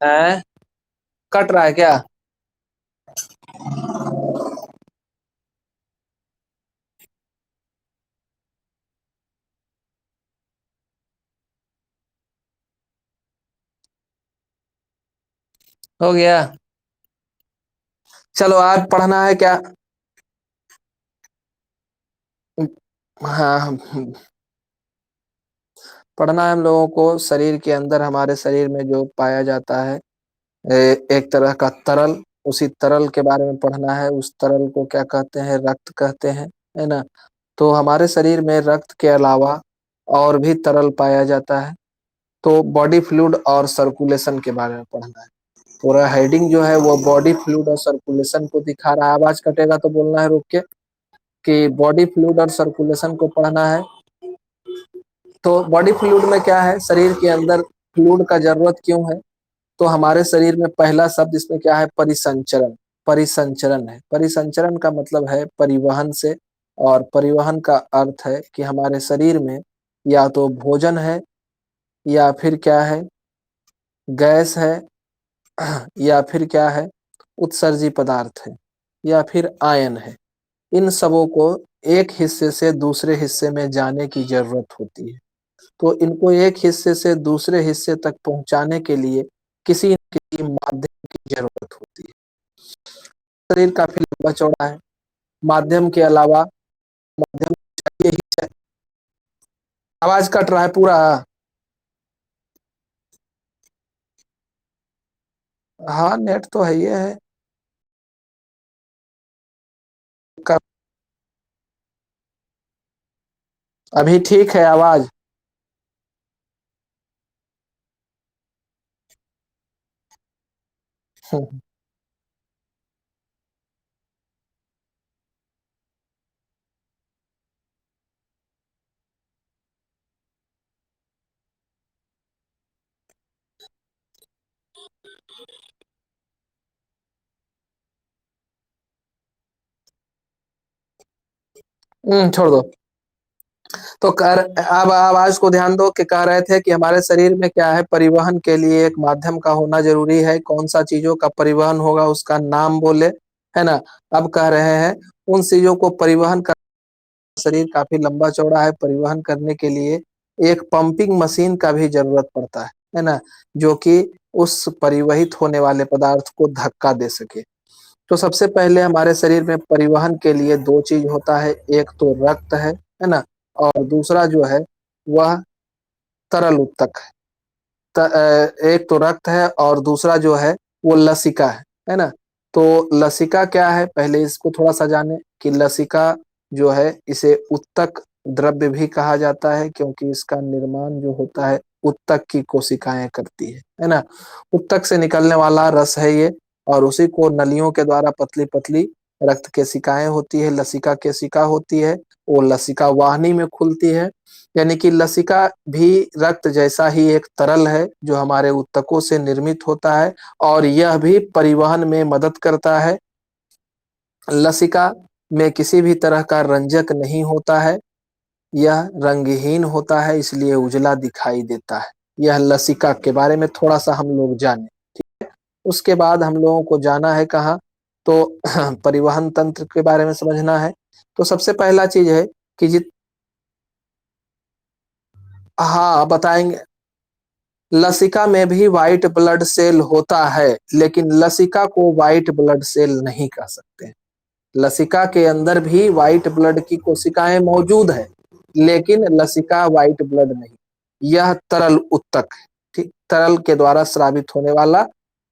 है। कट रहा है क्या? हो गया। चलो आज पढ़ना है क्या? हाँ, पढ़ना है हम लोगों को शरीर के अंदर, हमारे शरीर में जो पाया जाता है एक तरह का तरल, उसी तरल के बारे में पढ़ना है। उस तरल को क्या कहते हैं? रक्त कहते हैं, है ना। तो हमारे शरीर में रक्त के अलावा और भी तरल पाया जाता है। तो बॉडी फ्लूइड और सर्कुलेशन के बारे में पढ़ना है। पूरा हेडिंग जो है वो बॉडी फ्लूइड और सर्कुलेशन को दिखा रहा है। आवाज कटेगा तो बोलना है रुक के, कि बॉडी फ्लूइड और सर्कुलेशन को पढ़ना है। तो बॉडी फ्लूइड में क्या है? शरीर के अंदर फ्लूइड का जरूरत क्यों है? तो हमारे शरीर में पहला शब्द इसमें क्या है? परिसंचरण। परिसंचरण है। परिसंचरण का मतलब है परिवहन से, और परिवहन का अर्थ है कि हमारे शरीर में या तो भोजन है, या फिर क्या है? गैस है, या फिर क्या है? उत्सर्जी पदार्थ है, या फिर आयन है। इन सबों को एक हिस्से से दूसरे हिस्से में जाने की जरूरत होती है। तो इनको एक हिस्से से दूसरे हिस्से तक पहुंचाने के लिए किसी न किसी माध्यम की जरूरत होती है। शरीर काफी लंबा चौड़ा है, माध्यम के अलावा माध्यम चाहिए ही चाहिए। आवाज कट रहा है पूरा? हाँ, नेट तो है, ये है। अभी ठीक है आवाज? छोड़ दो। तो कर अब आवाज को ध्यान दो कि कह रहे थे कि हमारे शरीर में क्या है? परिवहन के लिए एक माध्यम का होना जरूरी है। कौन सा चीजों का परिवहन होगा उसका नाम बोले, है ना। अब कह रहे हैं उन चीजों को परिवहन कर, शरीर काफी लंबा चौड़ा है, परिवहन करने के लिए एक पंपिंग मशीन का भी जरूरत पड़ता है ना, जो कि उस परिवहित होने वाले पदार्थ को धक्का दे सके। तो सबसे पहले हमारे शरीर में परिवहन के लिए दो चीज होता है। एक तो रक्त है ना, और दूसरा जो है वह तरल उत्तक है। एक तो रक्त है और दूसरा जो है वो लसिका है ना। तो लसिका क्या है? पहले इसको थोड़ा सा जाने कि लसिका जो है इसे उत्तक द्रव्य भी कहा जाता है, क्योंकि इसका निर्माण जो होता है उत्तक की कोशिकाएं करती है ना। उत्तक से निकलने वाला रस है ये, और उसी को नलियों के द्वारा पतली पतली रक्त केशिकाएं होती है, लसिका केशिका होती है। वो लसिका वाहिनी में खुलती है। यानी कि लसिका भी रक्त जैसा ही एक तरल है जो हमारे ऊतकों से निर्मित होता है, और यह भी परिवहन में मदद करता है। लसिका में किसी भी तरह का रंजक नहीं होता है, यह रंगहीन होता है, इसलिए उजला दिखाई देता है। यह लसिका के बारे में थोड़ा सा हम लोग जाने। उसके बाद हम लोगों को जाना है कहाँ? तो परिवहन तंत्र के बारे में समझना है। तो सबसे पहला चीज है कि जित हाँ, बताएंगे। लसिका में भी व्हाइट ब्लड सेल होता है, लेकिन लसिका को व्हाइट ब्लड सेल नहीं कह सकते। लसिका के अंदर भी व्हाइट ब्लड की कोशिकाएं मौजूद है, लेकिन लसिका व्हाइट ब्लड नहीं। यह तरल उत्तक है। ठीक, तरल के द्वारा स्रावित होने वाला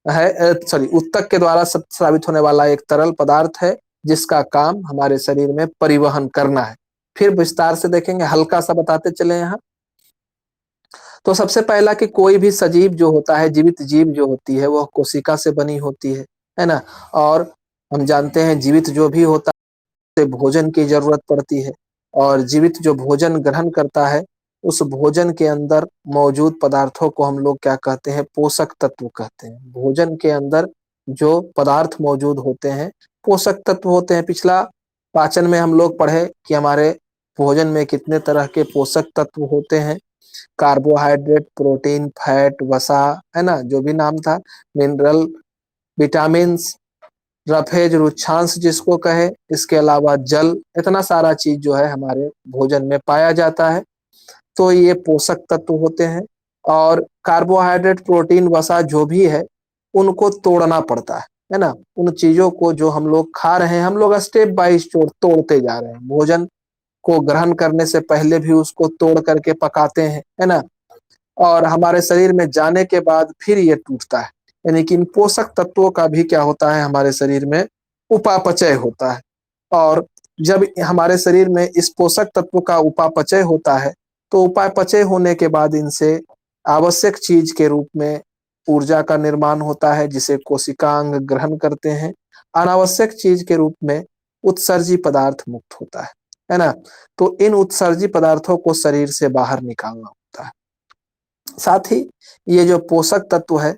है, सॉरी, उत्तक के द्वारा स्रावित होने वाला एक तरल पदार्थ है, जिसका काम हमारे शरीर में परिवहन करना है। फिर विस्तार से देखेंगे, हल्का सा बताते चले यहाँ। तो सबसे पहला कि कोई भी सजीव जो होता है, जीवित जीव जो होती है, वह कोशिका से बनी होती है ना। और हम जानते हैं जीवित जो भी होता है भोजन की जरूरत पड़ती है, और जीवित जो भोजन ग्रहण करता है उस भोजन के अंदर मौजूद पदार्थों को हम लोग क्या कहते हैं? पोषक तत्व कहते हैं। भोजन के अंदर जो पदार्थ मौजूद होते हैं पोषक तत्व होते हैं। पिछला पाचन में हम लोग पढ़े कि हमारे भोजन में कितने तरह के पोषक तत्व होते हैं। कार्बोहाइड्रेट, प्रोटीन, फैट, वसा, है ना, जो भी नाम था, मिनरल, विटामिन, रफेज, रुक्षांश जिसको कहे, इसके अलावा जल, इतना सारा चीज जो है हमारे भोजन में पाया जाता है। तो ये पोषक तत्व होते हैं। और कार्बोहाइड्रेट, प्रोटीन, वसा जो भी है, उनको तोड़ना पड़ता है ना। उन चीजों को जो हम लोग खा रहे हैं, हम लोग स्टेप बाय स्टेप तोड़ते जा रहे हैं। भोजन को ग्रहण करने से पहले भी उसको तोड़ करके पकाते हैं, है ना। और हमारे शरीर में जाने के बाद फिर ये टूटता है। यानी कि इन पोषक तत्वों का भी क्या होता है, हमारे शरीर में उपापचय होता है। और जब हमारे शरीर में इस पोषक तत्व का उपापचय होता है, तो उपापचय होने के बाद इनसे आवश्यक चीज के रूप में ऊर्जा का निर्माण होता है, जिसे कोशिकांग ग्रहण करते हैं। अनावश्यक चीज के रूप में उत्सर्जी पदार्थ मुक्त होता है ना। तो इन उत्सर्जी पदार्थों को शरीर से बाहर निकालना होता है। साथ ही ये जो पोषक तत्व है,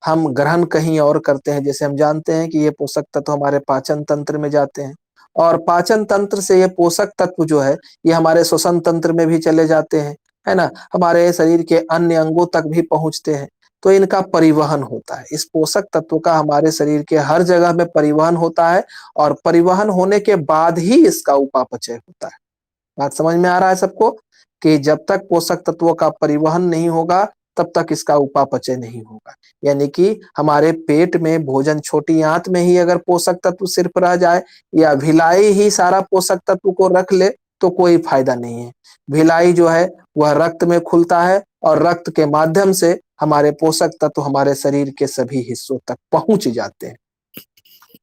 हम ग्रहण कहीं और करते हैं। जैसे हम जानते हैं कि ये पोषक तत्व हमारे पाचन तंत्र में जाते हैं, और पाचन तंत्र से ये पोषक तत्व जो है, ये हमारे श्वसन तंत्र में भी चले जाते हैं, है ना। हमारे शरीर के अन्य अंगों तक भी पहुंचते हैं। तो इनका परिवहन होता है। इस पोषक तत्व का हमारे शरीर के हर जगह में परिवहन होता है, और परिवहन होने के बाद ही इसका उपापचय होता है। बात समझ में आ रहा है सबको, कि जब तक पोषक तत्वों का परिवहन नहीं होगा, तब तक इसका उपापचय नहीं होगा। यानी कि हमारे पेट में भोजन, छोटी आंत में ही अगर पोषक तत्व सिर्फ रह जाए, या भिलाई ही सारा पोषक तत्व को रख ले, तो कोई फायदा नहीं है। भिलाई जो है वह रक्त में खुलता है, और रक्त के माध्यम से हमारे पोषक तत्व हमारे शरीर के सभी हिस्सों तक पहुंच जाते हैं।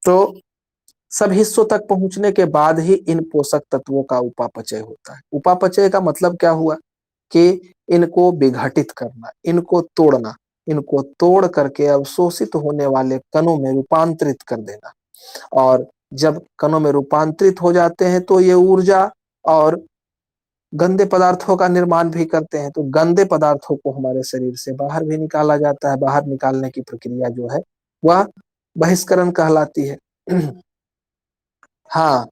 तो सब हिस्सों तक पहुंचने के बाद ही इन पोषक तत्वों का उपापचय होता है। उपापचय का मतलब क्या हुआ, कि इनको विघटित करना, इनको तोड़ना, इनको तोड़ करके अवशोषित होने वाले कणों में रूपांतरित कर देना। और जब कणों में रूपांतरित हो जाते हैं, तो ये ऊर्जा और गंदे पदार्थों का निर्माण भी करते हैं। तो गंदे पदार्थों को हमारे शरीर से बाहर भी निकाला जाता है। बाहर निकालने की प्रक्रिया जो है, वह बहिष्करण कहलाती है। हाँ,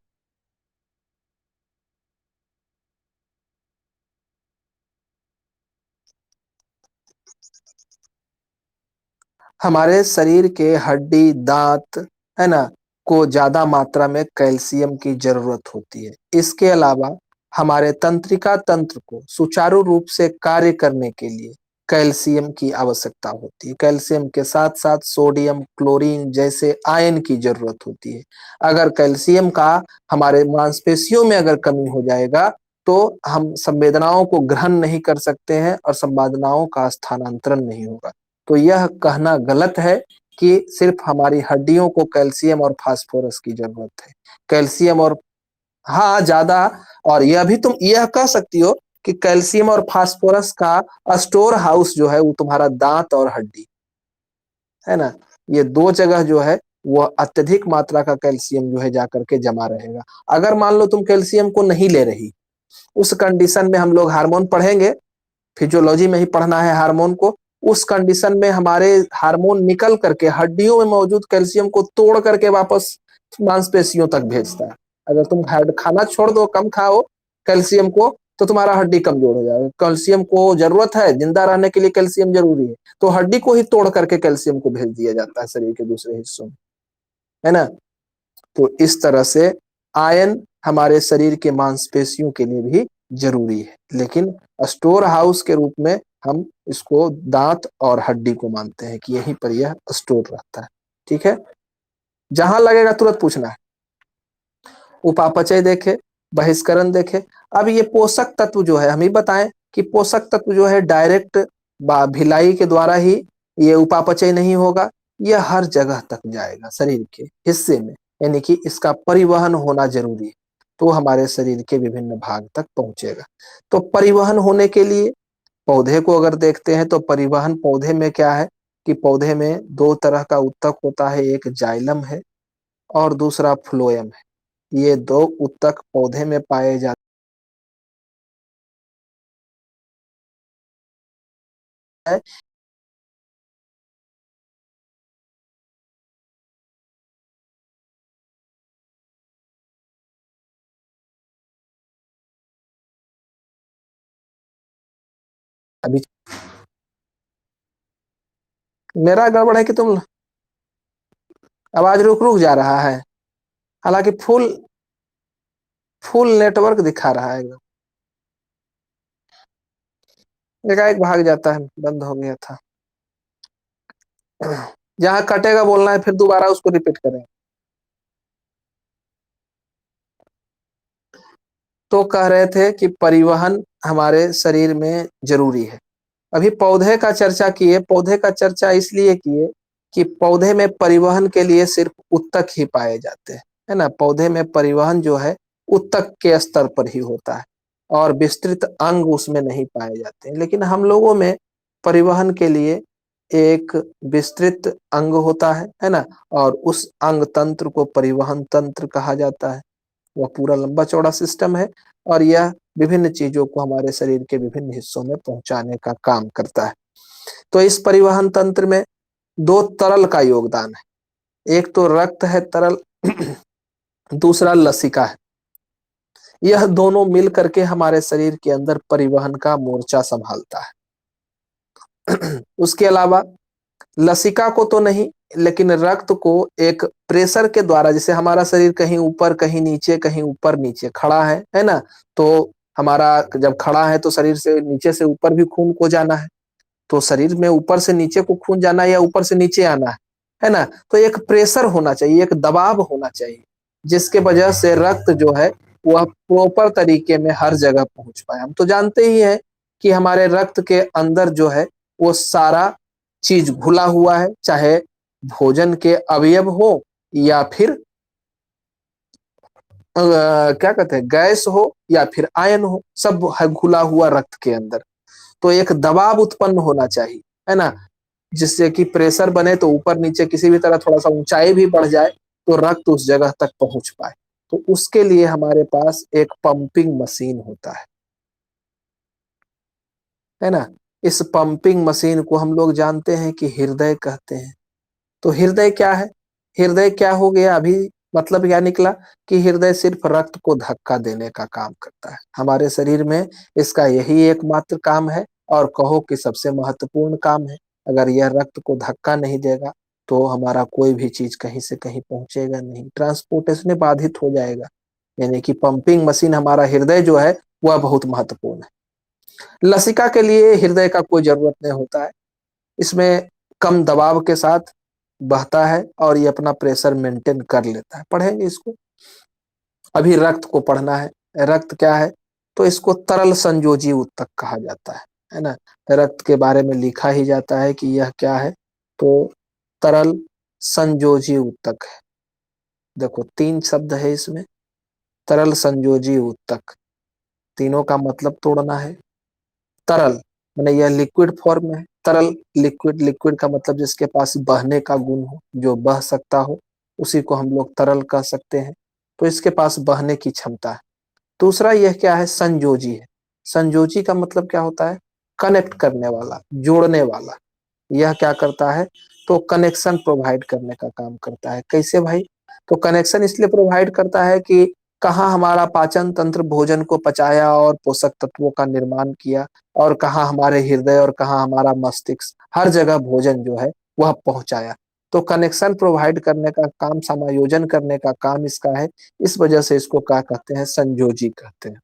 हमारे शरीर के हड्डी, दांत, है ना, को ज्यादा मात्रा में कैल्शियम की जरूरत होती है। इसके अलावा हमारे तंत्रिका तंत्र को सुचारू रूप से कार्य करने के लिए कैल्शियम की आवश्यकता होती है। कैल्शियम के साथ साथ सोडियम, क्लोरीन जैसे आयन की जरूरत होती है। अगर कैल्शियम का हमारे मांसपेशियों में अगर कमी हो जाएगा, तो हम संवेदनाओं को ग्रहण नहीं कर सकते हैं, और संवेदनाओं का स्थानांतरण नहीं होगा। तो यह कहना गलत है कि सिर्फ हमारी हड्डियों को कैल्शियम और फास्फोरस की जरूरत है। कैल्शियम और, हाँ, ज्यादा। और यह भी तुम यह कह सकती हो कि कैल्शियम और फास्फोरस का स्टोर हाउस जो है, वो तुम्हारा दांत और हड्डी है ना। ये दो जगह जो है, वह अत्यधिक मात्रा का कैल्शियम जो है जाकर के जमा रहेगा। अगर मान लो तुम कैल्शियम को नहीं ले रही, उस कंडीशन में हम लोग हार्मोन पढ़ेंगे, फिजियोलॉजी में ही पढ़ना है हार्मोन को। उस कंडीशन में हमारे हार्मोन निकल करके हड्डियों में मौजूद कैल्शियम को तोड़ करके वापस मांसपेशियों तक भेजता है। अगर तुम खाना छोड़ दो, कम खाओ कैल्शियम को, तो तुम्हारा हड्डी कमजोर हो जाएगा। कैल्शियम को जरूरत है, जिंदा रहने के लिए कैल्शियम जरूरी है। तो हड्डी को ही तोड़ करके कैल्शियम को भेज दिया जाता है शरीर के दूसरे हिस्सों में, है ना। तो इस तरह से आयन हमारे शरीर के मांसपेशियों के लिए भी जरूरी है, लेकिन स्टोर हाउस के रूप में हम इसको दांत और हड्डी को मानते हैं कि यहीं पर यह स्टोर रहता है। ठीक है, जहां लगेगा तुरंत पूछना है। उपापचय देखे, बहिष्करण देखे। अब ये पोषक तत्व जो है, हम ही बताएं कि पोषक तत्व जो है डायरेक्ट भिलाई के द्वारा ही ये उपापचय नहीं होगा। यह हर जगह तक जाएगा शरीर के हिस्से में, यानी कि इसका परिवहन होना जरूरी है। तो हमारे शरीर के विभिन्न भाग तक पहुंचेगा। तो परिवहन होने के लिए पौधे को अगर देखते हैं, तो परिवहन पौधे में क्या है, कि पौधे में दो तरह का ऊतक होता है। एक जाइलम है, और दूसरा फ्लोएम है। ये दो ऊतक पौधे में पाए जाते हैं। अभी मेरा गड़बड़ है कि तुम आवाज रुक रुक जा रहा है, हालांकि फुल फुल नेटवर्क दिखा रहा है एकदम। एकाएक भाग जाता है, बंद हो गया था। जहां कटेगा बोलना है, फिर दोबारा उसको रिपीट करें। तो कह रहे थे कि परिवहन हमारे शरीर में जरूरी है। अभी पौधे का चर्चा किए, पौधे का चर्चा इसलिए किए कि पौधे में परिवहन के लिए सिर्फ उत्तक ही पाए जाते हैं, है ना। पौधे में परिवहन जो है उत्तक के स्तर पर ही होता है, और विस्तृत अंग उसमें नहीं पाए जाते हैं। लेकिन हम लोगों में परिवहन के लिए एक विस्तृत अंग होता है ना। और उस अंग तंत्र को परिवहन तंत्र कहा जाता है। वह पूरा लंबा चौड़ा सिस्टम है, और यह विभिन्न चीजों को हमारे शरीर के विभिन्न हिस्सों में पहुंचाने का काम करता है। तो इस परिवहन तंत्र में दो तरल का योगदान है। एक तो रक्त है तरल, दूसरा लसिका है। यह दोनों मिल करके हमारे शरीर के अंदर परिवहन का मोर्चा संभालता है। उसके अलावा लसिका को तो नहीं, लेकिन रक्त को एक प्रेशर के द्वारा, जैसे हमारा शरीर कहीं ऊपर कहीं नीचे, कहीं ऊपर नीचे खड़ा है ना। तो हमारा जब खड़ा है तो शरीर से नीचे से ऊपर भी खून को जाना है। तो शरीर में ऊपर से नीचे को खून जाना है या ऊपर से नीचे आना है ना। तो एक प्रेशर होना चाहिए, एक दबाव होना चाहिए, जिसके वजह से रक्त जो है वह प्रॉपर तरीके में हर जगह पहुंच पाए। हम तो जानते ही हैं कि हमारे रक्त के अंदर जो है वो सारा चीज घुला हुआ है, चाहे भोजन के अवयव हो या फिर क्या कहते हैं गैस हो या फिर आयन हो, सब है घुला हुआ रक्त के अंदर। तो एक दबाव उत्पन्न होना चाहिए, है ना, जिससे कि प्रेशर बने, तो ऊपर नीचे किसी भी तरह थोड़ा सा ऊंचाई भी बढ़ जाए तो रक्त उस जगह तक पहुंच पाए। तो उसके लिए हमारे पास एक पंपिंग मशीन होता है ना। इस पंपिंग मशीन को हम लोग जानते हैं कि हृदय कहते हैं। तो हृदय क्या है, हृदय क्या हो गया अभी, मतलब क्या निकला कि हृदय सिर्फ रक्त को धक्का देने का काम करता है हमारे शरीर में। इसका यही एकमात्र काम है, और कहो कि सबसे महत्वपूर्ण काम है। अगर यह रक्त को धक्का नहीं देगा तो हमारा कोई भी चीज कहीं से कहीं पहुंचेगा नहीं, ट्रांसपोर्टेशन बाधित हो जाएगा। यानी कि पंपिंग मशीन हमारा हृदय जो है वह बहुत महत्वपूर्ण है। लसिका के लिए हृदय का कोई जरूरत नहीं होता है। इसमें कम दबाव के साथ बहता है और ये अपना प्रेशर मेंटेन कर लेता है। पढ़ेंगे इसको। अभी रक्त को पढ़ना है। रक्त क्या है, तो इसको तरल संयोजी ऊतक कहा जाता है ना। रक्त के बारे में लिखा ही जाता है कि यह क्या है, तो तरल संयोजी ऊतक है। देखो तीन शब्द है इसमें, तरल संयोजी ऊतक। तीनों का मतलब तोड़ना है। तरल माने यह लिक्विड फॉर्म में है। तरल लिक्विड, लिक्विड का मतलब जिसके पास बहने का गुण हो, जो बह सकता हो, उसी को हम लोग तरल कह सकते हैं। तो इसके पास बहने की क्षमता है। दूसरा यह क्या है, संयोजी है। संयोजी का मतलब क्या होता है, कनेक्ट करने वाला, जोड़ने वाला। यह क्या करता है, तो कनेक्शन प्रोवाइड करने का काम करता है। कैसे भाई, तो कनेक्शन इसलिए प्रोवाइड करता है कि कहाँ हमारा पाचन तंत्र भोजन को पचाया और पोषक तत्वों का निर्माण किया, और कहाँ हमारे हृदय और कहाँ हमारा मस्तिष्क, हर जगह भोजन जो है वह पहुंचाया। तो कनेक्शन प्रोवाइड करने का काम, समायोजन करने का काम इसका है। इस वजह से इसको क्या कहते हैं, संयोजी कहते हैं।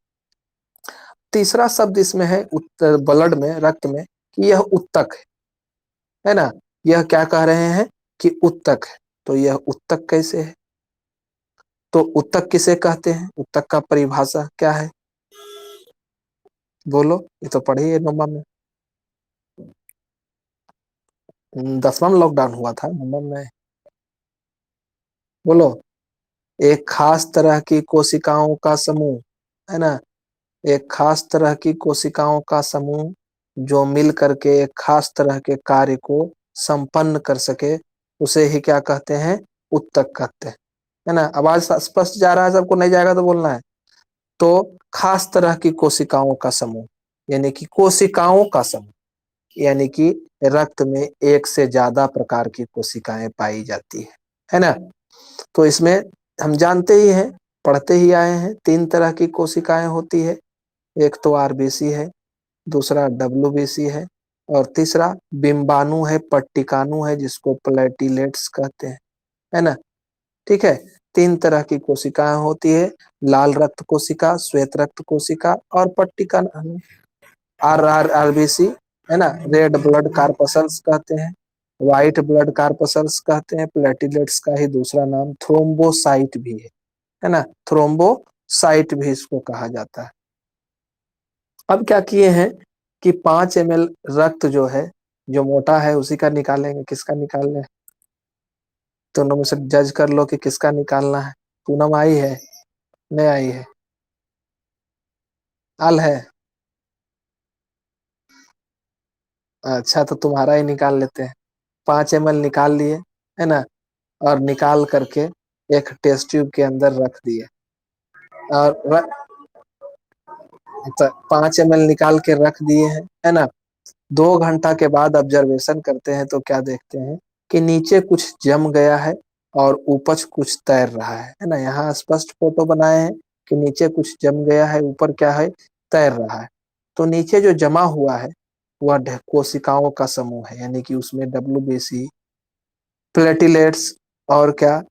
तीसरा शब्द इसमें है उत्तर ब्लड में, रक्त में, कि यह उत्तक है ना। यह क्या कह रहे हैं कि उत्तक है। तो यह उत्तक कैसे है, तो उत्तक किसे कहते हैं, उत्तक का परिभाषा क्या है, बोलो। ये तो पढ़ी है नवमा में, 10वां में लॉकडाउन हुआ था, नवमा में। बोलो। एक खास तरह की कोशिकाओं का समूह, है ना। एक खास तरह की कोशिकाओं का समूह जो मिल करके एक खास तरह के कार्य को संपन्न कर सके, उसे ही क्या कहते हैं, उत्तक कहते हैं, है ना। आवाज स्पष्ट जा रहा है सबको, नहीं जाएगा तो बोलना है। तो खास तरह की कोशिकाओं का समूह, यानी कि कोशिकाओं का समूह, यानी कि रक्त में एक से ज्यादा प्रकार की कोशिकाएं पाई जाती है ना। तो इसमें हम जानते ही हैं, पढ़ते ही आए हैं, तीन तरह की कोशिकाएं होती है। एक तो आरबीसी है, दूसरा डब्ल्यूबीसी है, और तीसरा बिम्बाणु है, पट्टिकाणु है, जिसको प्लेटिलेट्स कहते हैं, है ना। ठीक है। तीन तरह की कोशिकाएं होती है, लाल रक्त कोशिका, श्वेत रक्त कोशिका और पट्टिका आरबीसी, है ना। रेड ब्लड कार्पसल्स कहते हैं, व्हाइट ब्लड कार्पसल्स कहते हैं, प्लेटिलेट्स का ही दूसरा नाम थ्रोम्बोसाइट भी है ना। थ्रोम्बोसाइट भी इसको कहा जाता है। अब क्या किए हैं कि 5 ml रक्त जो है, जो मोटा है उसी का निकालेंगे। किसका निकालना है, दोनों में से जज कर लो कि किसका निकालना है। पूनम आई है, नहीं आई है, आल है। अच्छा, तो तुम्हारा ही निकाल लेते हैं। 5 ml निकाल लिए, है ना, और निकाल करके एक टेस्ट ट्यूब के अंदर रख दिए। और 5 ml निकाल के रख दिए हैं, है ना। 2 घंटा के बाद ऑब्जर्वेशन करते हैं तो क्या देखते हैं कि नीचे कुछ जम गया है और ऊपर कुछ तैर रहा है ना। यहाँ स्पष्ट फोटो बनाए हैं कि नीचे कुछ जम गया है, ऊपर क्या है, तैर रहा है। तो नीचे जो जमा हुआ है वह कोशिकाओं का समूह है, यानी कि उसमें डब्ल्यूबीसी, प्लेटिलेट्स और क्या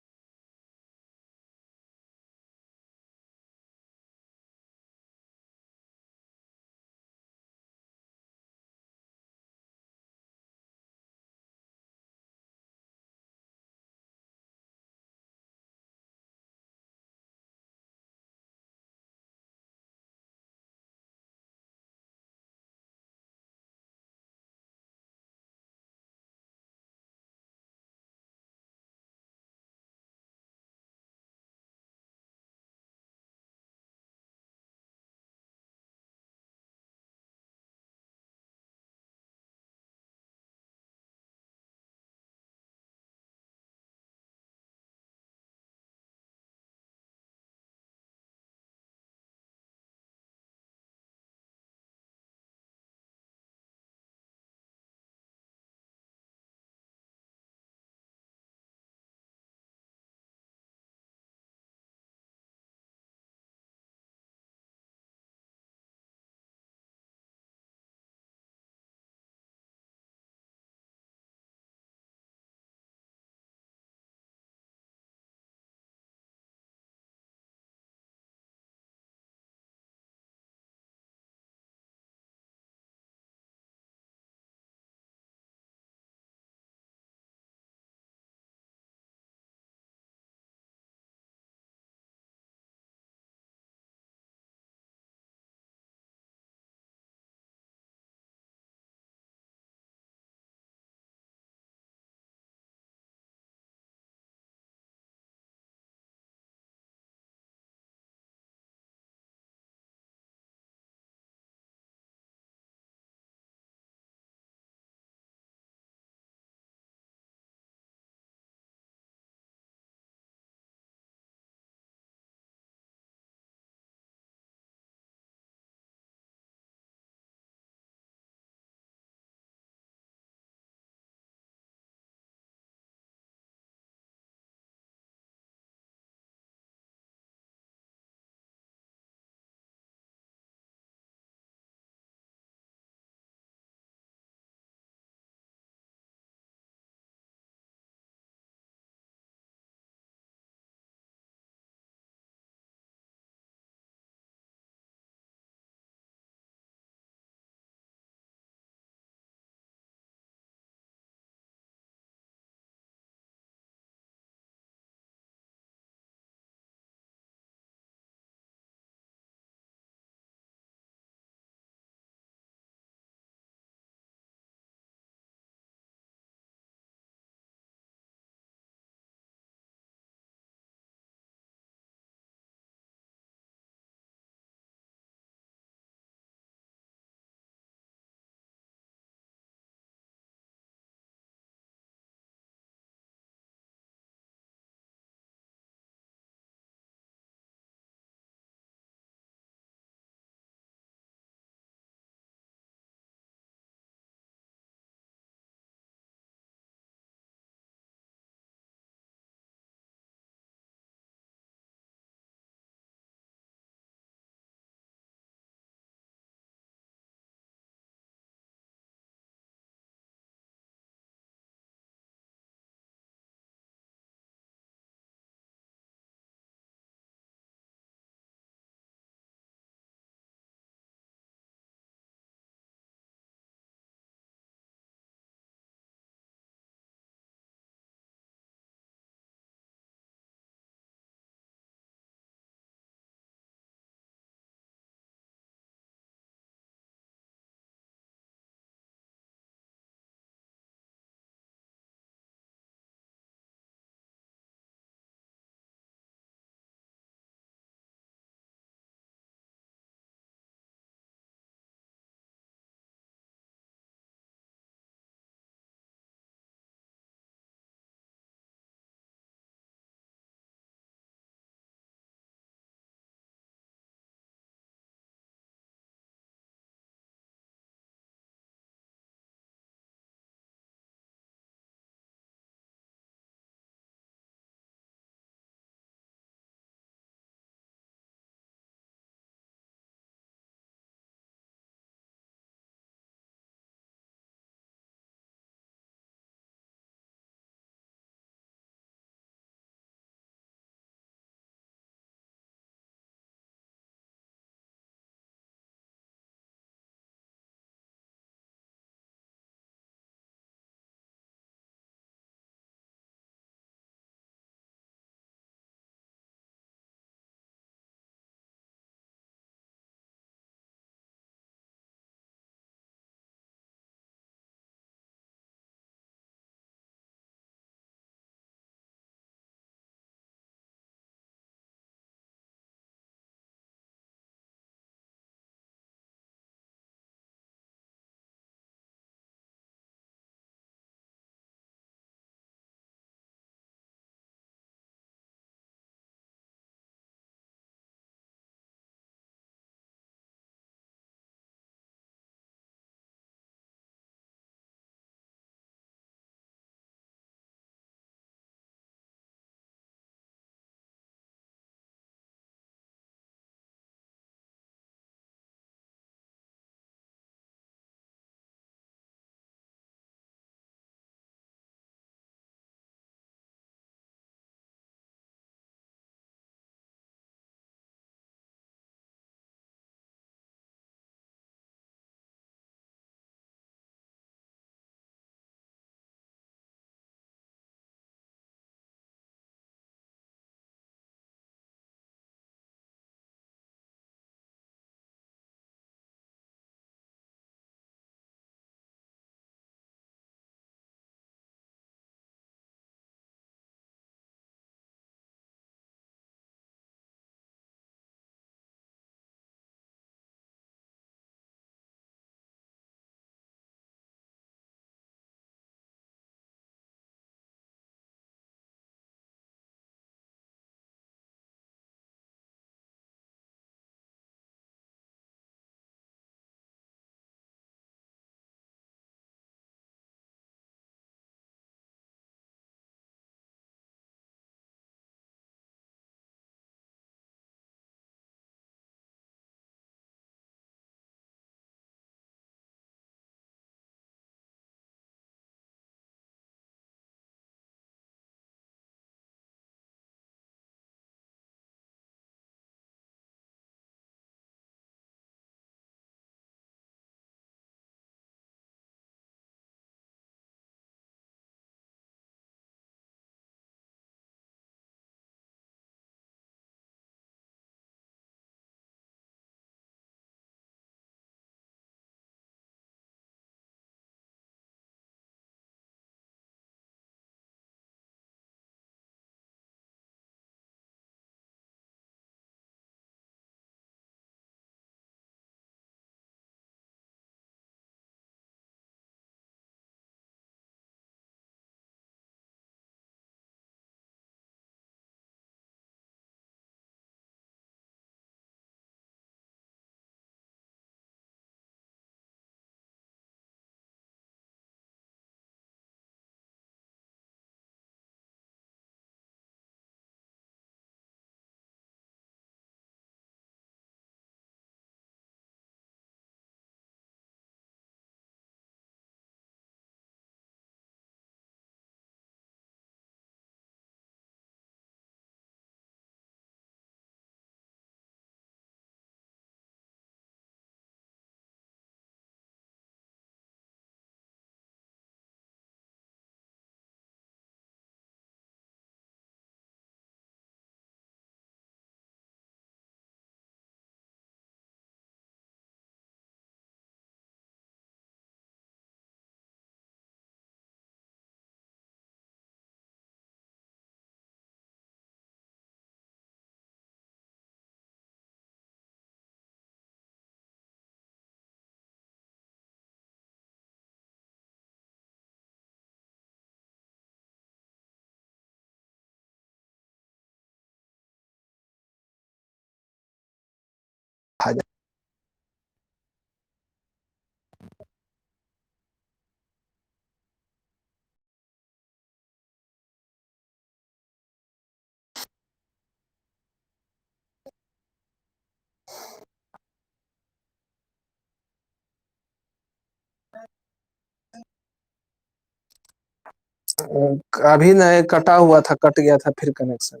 अभी नहीं, कटा हुआ था, कट गया था फिर कनेक्शन।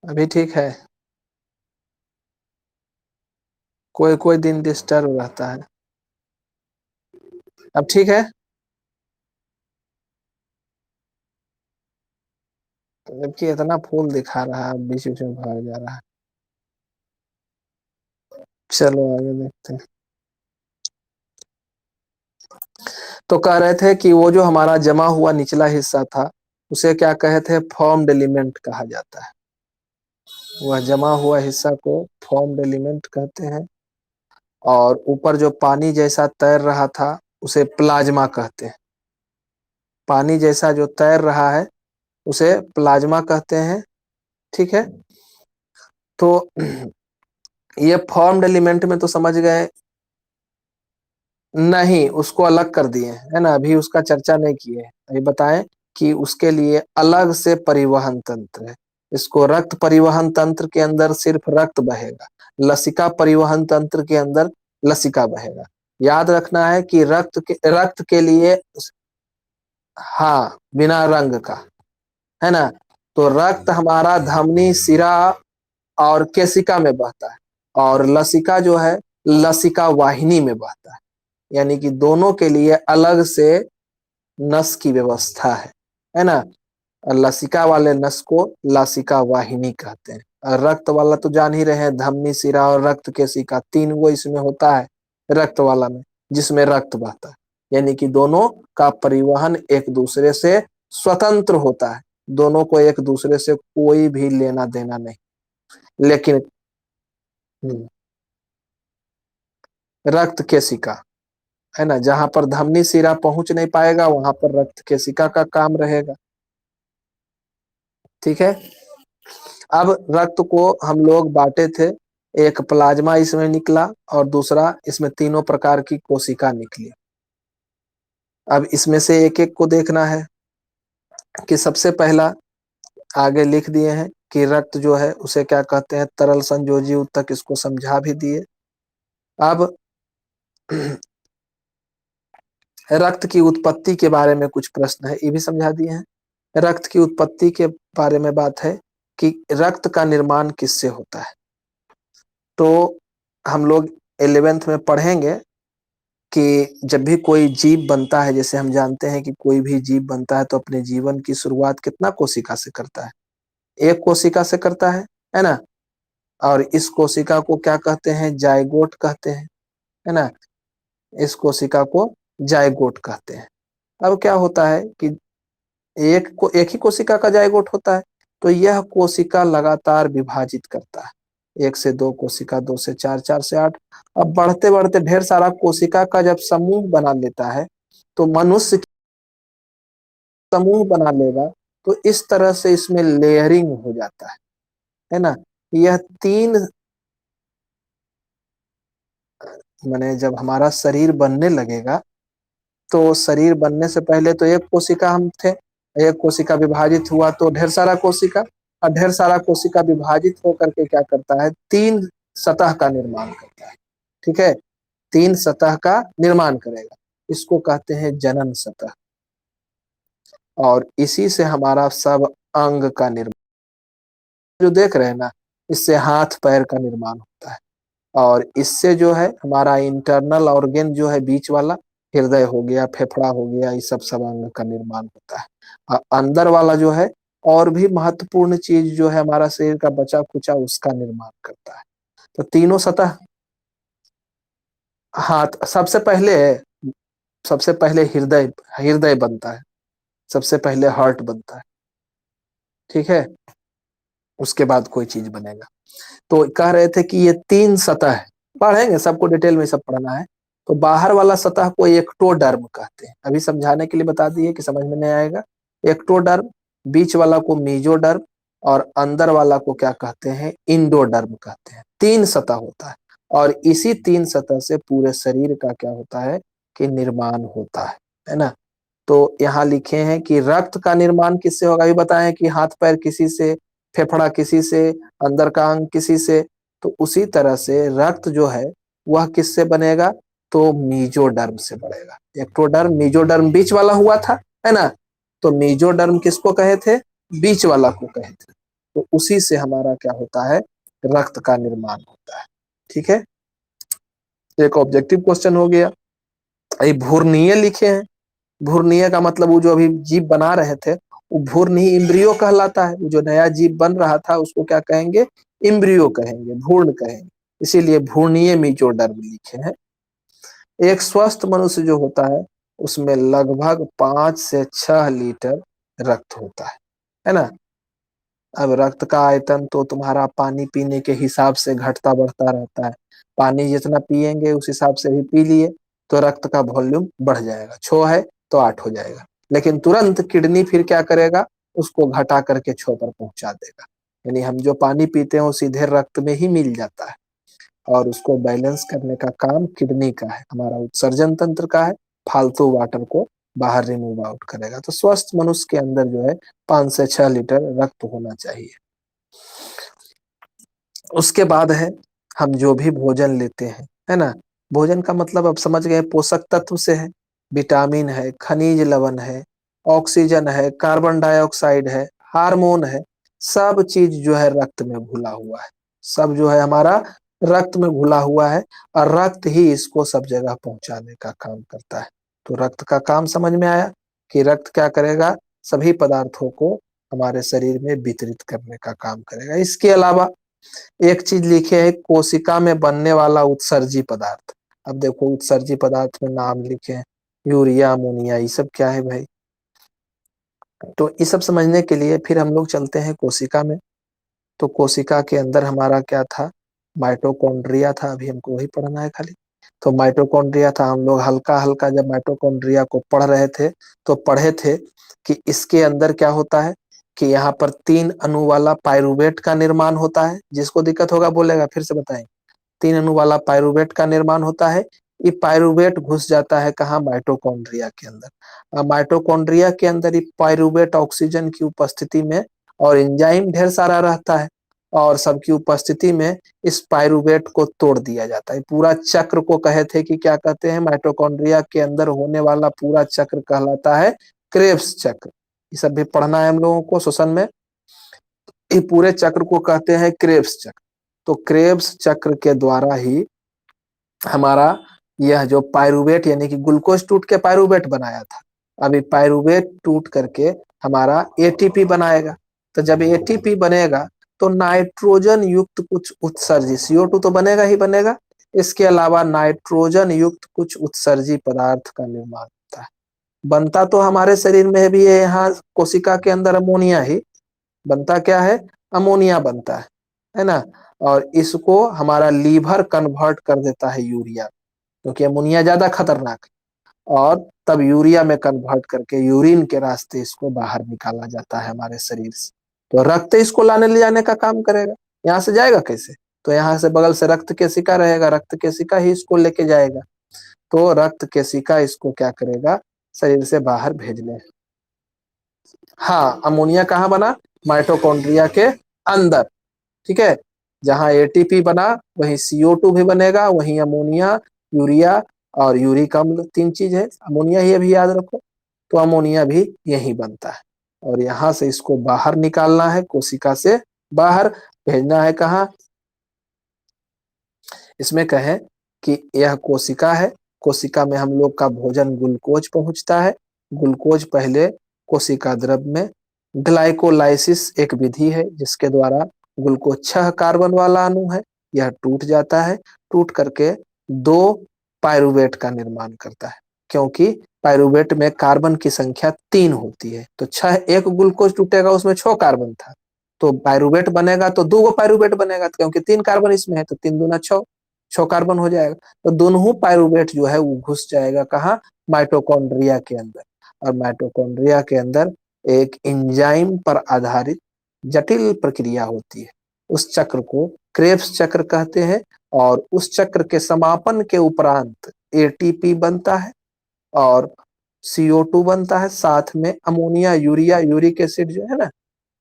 अभी ठीक है। कोई कोई दिन डिस्टर्ब रहता है। अब ठीक है। जबकि इतना फूल दिखा रहा है, बीच बीच में भाग जा रहा है। चलो आगे देखते हैं। तो कह रहे थे कि वो जो हमारा जमा हुआ निचला हिस्सा था, उसे क्या कहे थे? फॉर्म्ड एलिमेंट कहा जाता है। वह जमा हुआ हिस्सा को फॉर्म्ड एलिमेंट कहते हैं। और ऊपर जो पानी जैसा तैर रहा था, उसे प्लाज्मा कहते हैं। पानी जैसा जो तैर रहा है, उसे प्लाज्मा कहते हैं। ठीक है। तो ये फॉर्म्ड एलिमेंट में तो समझ गए। नहीं, उसको अलग कर दिए है ना, अभी उसका चर्चा नहीं किए। अभी बताएं कि उसके लिए अलग से परिवहन तंत्र है। इसको रक्त परिवहन तंत्र के अंदर सिर्फ रक्त बहेगा, लसिका परिवहन तंत्र के अंदर लसिका बहेगा। याद रखना है कि रक्त के लिए, हाँ, बिना रंग का, है ना। तो रक्त हमारा धमनी, शिरा और केशिका में बहता है। और लसिका जो है, लसिका वाहिनी में बहता है। यानी कि दोनों के लिए अलग से नस की व्यवस्था है ना। और लसिका वाले नस को लसिका वाहिनी कहते हैं। और रक्त वाला तो जान ही रहे हैं, धमनी, शिरा और रक्त केशिका, तीन वो इसमें होता है रक्त वाला में, जिसमें रक्त बहता है। यानी कि दोनों का परिवहन एक दूसरे से स्वतंत्र होता है। दोनों को एक दूसरे से कोई भी लेना देना नहीं। लेकिन रक्त केशिका, है ना, जहां पर धमनी शिरा पहुंच नहीं पाएगा, वहां पर रक्त केशिका का काम रहेगा। ठीक है। अब रक्त को हम लोग बांटे थे। एक प्लाज्मा इसमें निकला, और दूसरा इसमें तीनों प्रकार की कोशिका निकली। अब इसमें से एक एक को देखना है। कि सबसे पहला आगे लिख दिए हैं कि रक्त जो है उसे क्या कहते हैं? तरल संयोजी ऊतक, इसको समझा भी दिए। अब रक्त की उत्पत्ति के बारे में कुछ प्रश्न है, ये भी समझा दिए हैं। रक्त की उत्पत्ति के बारे में बात है कि रक्त का निर्माण किससे होता है। तो हम लोग 11th में पढ़ेंगे कि जब भी कोई जीव बनता है, जैसे हम जानते हैं कि कोई भी जीव बनता है तो अपने जीवन की शुरुआत कितना कोशिका से करता है? एक कोशिका से करता है ना। और इस कोशिका को क्या कहते हैं? जाइगोट कहते हैं, है ना। इस कोशिका को जाइगोट कहते हैं। अब क्या होता है कि एक ही कोशिका का जाइगोट होता है, तो यह कोशिका लगातार विभाजित करता है। एक से दो कोशिका, दो से चार, चार से आठ। अब बढ़ते बढ़ते ढेर सारा कोशिका का जब समूह बना लेता है, तो मनुष्य समूह बना लेगा, तो इस तरह से इसमें लेयरिंग हो जाता है ना। यह तीन, माने जब हमारा शरीर बनने लगेगा, तो शरीर बनने से पहले तो एक कोशिका हम थे। एक कोशिका विभाजित हुआ तो ढेर सारा कोशिका, और ढेर सारा कोशिका विभाजित होकर के क्या करता है? तीन सतह का निर्माण करता है। ठीक है। तीन सतह का निर्माण करेगा, इसको कहते हैं जनन सतह। और इसी से हमारा सब अंग का निर्माण, जो देख रहे हैं ना, इससे हाथ पैर का निर्माण होता है। और इससे जो है हमारा इंटरनल ऑर्गेन जो है, बीच वाला, हृदय हो गया, फेफड़ा हो गया, ये सब अंग का निर्माण होता है। और अंदर वाला जो है, और भी महत्वपूर्ण चीज जो है, हमारा शरीर का बचा खुचा, उसका निर्माण करता है। तो तीनों सतह। हाथ सबसे पहले हृदय, हृदय बनता है। सबसे पहले हार्ट बनता है। ठीक है। उसके बाद कोई चीज बनेगा। तो कह रहे थे कि ये तीन सतह है। पढ़ेंगे, सबको डिटेल में सब पढ़ना है। तो बाहर वाला सतह को एक्टोडर्म कहते हैं, अभी समझाने के लिए बता दिए कि समझ में नहीं आएगा। एक्टोडर्म। बीच वाला को मीजोडर्म। और अंदर वाला को क्या कहते हैं? इंडोडर्म कहते हैं। तीन सतह होता है। और इसी तीन सतह से पूरे शरीर का क्या होता है? कि निर्माण होता है ना। तो यहाँ लिखे हैं कि रक्त का निर्माण किससे होगा, ये बताएं कि हाथ पैर किसी से, फेफड़ा किसी से, अंदर का अंग किसी से। तो उसी तरह से रक्त जो है, वह किससे बनेगा? तो मीजोडर्म से बढ़ेगा। एक्टोडर्म मीजोडर्म बीच वाला हुआ था, है ना। तो मीजोडर्म किसको कहे थे? बीच वाला को कहे थे। तो उसी से हमारा क्या होता है? रक्त का निर्माण होता है। ठीक है, एक ऑब्जेक्टिव क्वेश्चन हो गया। ये भूर्णीय लिखे हैं। भूर्णीय का मतलब वो जो अभी जीव बना रहे थे वो भूर्णीय इम्ब्रियो कहलाता है। वो जो नया जीव बन रहा था उसको क्या कहेंगे? इम्ब्रियो कहेंगे, भ्रूण कहेंगे। इसीलिए भ्रूणीय मीजोडर्म लिखे हैं। एक स्वस्थ मनुष्य जो होता है उसमें लगभग 5 से 6 लीटर रक्त होता है ना। अब रक्त का आयतन तो तुम्हारा पानी पीने के हिसाब से घटता बढ़ता रहता है। पानी जितना पिएंगे उस हिसाब से भी पी लिए तो रक्त का वॉल्यूम बढ़ जाएगा। 6 है तो 8 हो जाएगा। लेकिन तुरंत किडनी फिर क्या करेगा? उसको घटा करके 6 पर पहुंचा देगा। यानी हम जो पानी पीते हैं वो सीधे रक्त में ही मिल जाता है और उसको बैलेंस करने का काम किडनी का है, हमारा उत्सर्जन तंत्र का है। फालतू वाटर को बाहर रिमूव आउट करेगा। तो स्वस्थ मनुष्य के अंदर जो है 5 से 6 लीटर रक्त होना चाहिए। उसके बाद है हम जो भी भोजन लेते हैं, है ना। भोजन का मतलब अब समझ गए, पोषक तत्व से है। विटामिन है, खनिज लवण है, ऑक्सीजन है, कार्बन डाइऑक्साइड है, हार्मोन है। सब चीज जो है रक्त में घुला हुआ है। सब जो है हमारा रक्त में घुला हुआ है और रक्त ही इसको सब जगह पहुंचाने का काम करता है। तो रक्त का काम समझ में आया कि रक्त क्या करेगा? सभी पदार्थों को हमारे शरीर में वितरित करने का काम करेगा। इसके अलावा एक चीज लिखे है, कोशिका में बनने वाला उत्सर्जी पदार्थ। अब देखो उत्सर्जी पदार्थ में नाम लिखे हैं, यूरिया, अमोनिया, ये सब क्या है भाई? तो ये सब समझने के लिए फिर हम लोग चलते हैं कोशिका में। तो कोशिका के अंदर हमारा क्या था? माइटोकॉन्ड्रिया था। अभी हमको वही पढ़ना है खाली। तो माइटोकॉन्ड्रिया था। हम लोग हल्का हल्का जब माइटोकॉन्ड्रिया को पढ़ रहे थे तो पढ़े थे कि इसके अंदर क्या होता है कि यहाँ पर 3 अणु वाला पाइरूवेट का निर्माण होता है। जिसको दिक्कत होगा बोलेगा, फिर से बताएं। 3 अणु वाला पाइरूवेट का निर्माण होता है। ये पाइरूवेट घुस जाता है कहाँ? माइटोकॉन्ड्रिया के अंदर। माइटोकॉन्ड्रिया के अंदर ये पाइरूवेट ऑक्सीजन की उपस्थिति में और एंजाइम ढेर सारा रहता है और सबकी उपस्थिति में इस पाइरूवेट को तोड़ दिया जाता है। पूरा चक्र को कहे थे कि क्या कहते हैं? माइटोकॉन्ड्रिया के अंदर होने वाला पूरा चक्र कहलाता है क्रेब्स चक्र। ये सब भी पढ़ना है हम लोगों को श्वसन में। ये पूरे चक्र को कहते हैं क्रेब्स चक्र। तो क्रेब्स चक्र के द्वारा ही हमारा यह जो पाइरूवेट यानी कि ग्लूकोज टूट के पाइरूवेट बनाया था, अभी पाइरूवेट टूट करके हमारा एटीपी बनाएगा। तो जब एटीपी बनेगा तो नाइट्रोजन युक्त कुछ उत्सर्जी, CO2 तो बनेगा ही बनेगा, इसके अलावा नाइट्रोजन युक्त कुछ उत्सर्जी पदार्थ का निर्माण होता है। बनता तो हमारे शरीर में भी है, यहाँ कोशिका के अंदर अमोनिया ही बनता। क्या है? अमोनिया बनता है ना। और इसको हमारा लीवर कन्वर्ट कर देता है यूरिया, क्योंकि अमोनिया ज्यादा खतरनाक है। और तब यूरिया में कन्वर्ट करके यूरिन के रास्ते इसको बाहर निकाला जाता है हमारे शरीर से। तो रक्त इसको लाने ले जाने का काम करेगा। यहाँ से जाएगा कैसे? तो यहाँ से बगल से रक्त केशिका रहेगा, रक्त केशिका ही इसको लेके जाएगा। तो रक्त केशिका इसको क्या करेगा? शरीर से बाहर भेजने। हाँ, अमोनिया कहाँ बना? माइटोकॉन्ड्रिया के अंदर। ठीक है, जहां एटीपी बना वहीं CO2 भी बनेगा, वहीं अमोनिया, यूरिया और यूरिक अम्ल, 3 चीज है। अमोनिया ही अभी याद रखो। तो अमोनिया भी यही बनता है और यहाँ से इसको बाहर निकालना है, कोशिका से बाहर भेजना है। कहाँ? इसमें कहें कि यह कोशिका है। कोशिका में हम लोग का भोजन ग्लूकोज पहुंचता है। ग्लूकोज पहले कोशिका द्रव में, ग्लाइकोलाइसिस एक विधि है जिसके द्वारा ग्लूकोज 6 कार्बन वाला अणु है, यह टूट जाता है। टूट करके 2 पाइरूवेट का निर्माण करता है, क्योंकि पाइरूवेट में कार्बन की संख्या 3 होती है। तो 6, एक ग्लूकोज टूटेगा उसमें 6 कार्बन था, तो पाइरूवेट बनेगा तो 2 पाइरूवेट बनेगा, क्योंकि 3 कार्बन इसमें है तो 3 दूना 6, 6 कार्बन हो जाएगा। तो दोनों पाइरूवेट जो है वो घुस जाएगा कहाँ? माइटोकॉन्ड्रिया के अंदर। और माइटोकॉन्ड्रिया के अंदर एक एंजाइम पर आधारित जटिल प्रक्रिया होती है। उस चक्र को क्रेब्स चक्र कहते हैं। और उस चक्र के समापन के उपरांत एटीपी बनता है और CO2 बनता है, साथ में अमोनिया, यूरिया, यूरिक एसिड जो है ना,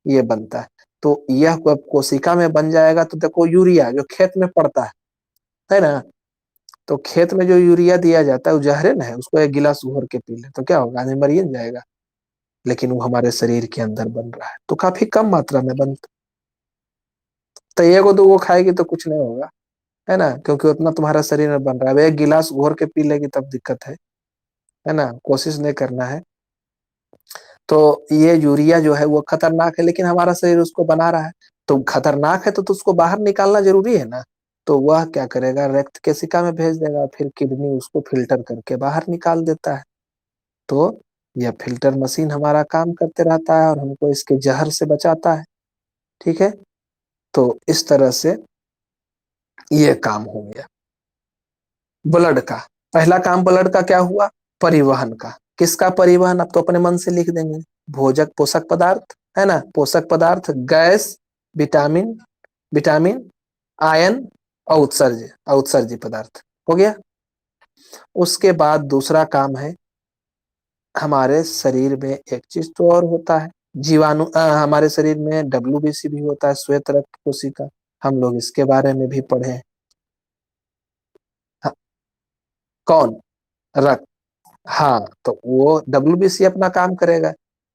ये बनता है। तो यह कोशिका में बन जाएगा तो देखो यूरिया जो खेत में पड़ता है ना, तो खेत में जो यूरिया दिया जाता है वो जहरे ना है, उसको एक गिलास घोर के पी ले तो क्या होगा, आदमी मर ही न जाएगा। लेकिन वो हमारे शरीर के अंदर बन रहा है तो काफी कम मात्रा में बनता। तो ये को दो वो खाएगी तो कुछ नहीं होगा, है ना, क्योंकि उतना तुम्हारा शरीर में बन रहा है। अब एक गिलास घोर के पी लेगी तब दिक्कत है ना, कोशिश नहीं करना है। तो ये यूरिया जो है वो खतरनाक है, लेकिन हमारा शरीर उसको बना रहा है। तो खतरनाक है तो उसको बाहर निकालना जरूरी है ना। तो वह क्या करेगा, रक्त केशिका में भेज देगा, फिर किडनी उसको फिल्टर करके बाहर निकाल देता है। तो यह फिल्टर मशीन हमारा काम करते रहता है और हमको इसके जहर से बचाता है। ठीक है, तो इस तरह से ये काम हो गया ब्लड का। पहला काम ब्लड का क्या हुआ, परिवहन का। किसका परिवहन, अब तो अपने मन से लिख देंगे। भोजक पोषक पदार्थ, है ना, पोषक पदार्थ, गैस, विटामिन, विटामिन, आयन और उत्सर्जी पदार्थ हो गया। उसके बाद दूसरा काम है, हमारे शरीर में एक चीज तो और होता है, जीवाणु। हमारे शरीर में डब्ल्यूबीसी भी होता है, श्वेत रक्त कोशिका। हम लोग इसके बारे में भी पढ़े हैं। हाँ, कौन, रक्त। हाँ, तो वो डब्ल्यूबीसी अपना काम करेगा,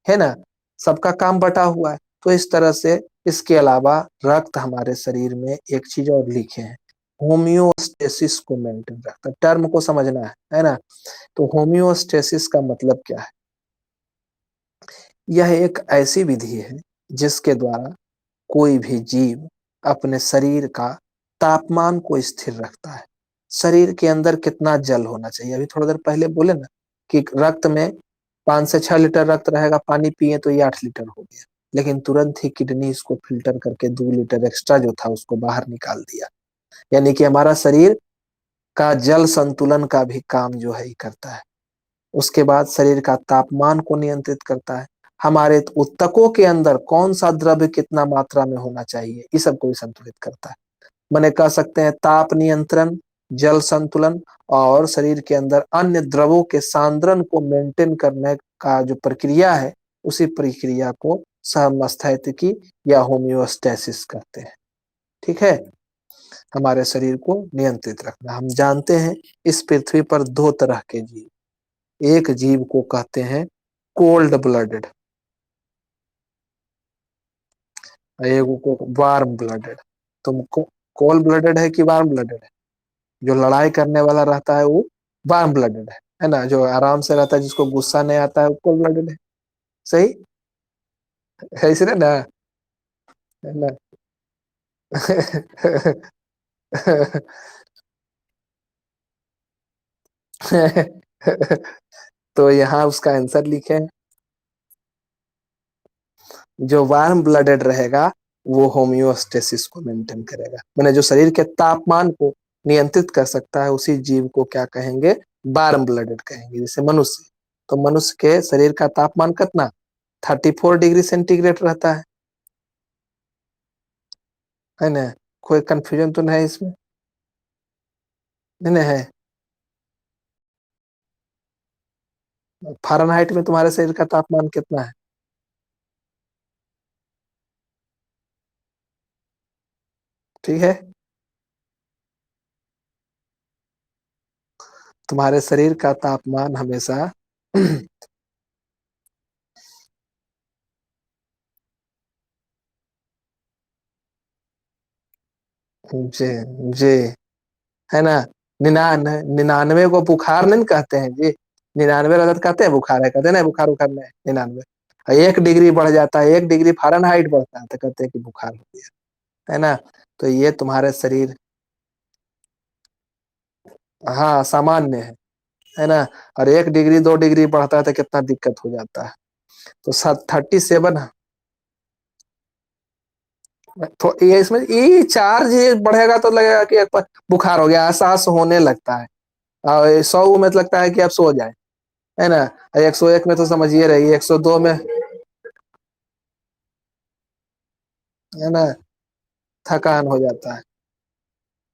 है ना, सबका काम बटा हुआ है। तो इस तरह से इसके अलावा रक्त हमारे शरीर में एक चीज और लिखे हैं, होम्योस्टेसिस को मेंटेन रखता है। टर्म को समझना है ना। तो होम्योस्टेसिस का मतलब क्या है, यह एक ऐसी विधि है जिसके द्वारा कोई भी जीव अपने शरीर का तापमान को स्थिर रखता है। शरीर के अंदर कितना जल होना चाहिए, अभी थोड़ी देर पहले बोले ना कि रक्त में 5 से 6 लीटर रक्त रहेगा, पानी पिए तो ये 8 लीटर हो गया। लेकिन तुरंत ही किडनी इसको फिल्टर करके 2 लीटर एक्स्ट्रा जो था उसको बाहर निकाल दिया। यानी कि हमारा शरीर का जल संतुलन का भी काम जो है ये करता है। उसके बाद शरीर का तापमान को नियंत्रित करता है। हमारे ऊतकों के अंदर कौन सा द्रव्य कितना मात्रा में होना चाहिए, इस सबको भी संतुलित करता है। मैंने कह सकते हैं ताप नियंत्रण, जल संतुलन और शरीर के अंदर अन्य द्रवों के सांद्रण को मेंटेन करने का जो प्रक्रिया है, उसी प्रक्रिया को समस्थैतिकी या होम्योस्टेसिस कहते हैं। ठीक है, हमारे शरीर को नियंत्रित रखना। हम जानते हैं इस पृथ्वी पर दो तरह के जीव, एक जीव को कहते हैं कोल्ड ब्लडेड, एक को वार्म ब्लडेड। तुमको कोल्ड ब्लडेड है कि वार्म ब्लडेड है, जो लड़ाई करने वाला रहता है वो वार्म ब्लडेड है ना, जो आराम से रहता है जिसको गुस्सा नहीं आता है वो कोल्ड ब्लडेड है। सही है इसलिए ना, है ना। तो यहाँ उसका आंसर लिखे, जो वार्म ब्लडेड रहेगा वो होम्योस्टेसिस को मेंटेन करेगा, मैंने जो शरीर के तापमान को नियंत्रित कर सकता है उसी जीव को क्या कहेंगे, वार्म ब्लडेड कहेंगे। जैसे मनुष्य, तो मनुष्य के शरीर का तापमान कितना, 34 डिग्री सेंटीग्रेड रहता है ना। कोई कंफ्यूजन तो नहीं है इसमें, नहीं नहीं है। फ़ारेनहाइट में तुम्हारे शरीर का तापमान कितना है, ठीक है। तुम्हारे शरीर का तापमान हमेशा जी, जी, है ना। 99 को बुखार नहीं कहते हैं जी, 99 रहता तो कहते हैं बुखार है, कहते हैं ना बुखार उखार नहीं, 99। 1 डिग्री बढ़ जाता है, 1 डिग्री फ़ारेनहाइट बढ़ता है तो कहते हैं कि बुखार हो गया, है ना। तो ये तुम्हारे शरीर, हाँ सामान्य है ना। और 1 डिग्री 2 डिग्री बढ़ता है तो कितना दिक्कत हो जाता है। तो 37, तो ये इसमें ये चार्ज बढ़ेगा तो लगेगा कि एक बार बुखार हो गया, एहसास होने लगता है। और 100 में तो लगता है कि अब सो जाए, है ना। 101 में तो समझिए रही, 102 में, है ना, थकान हो जाता है।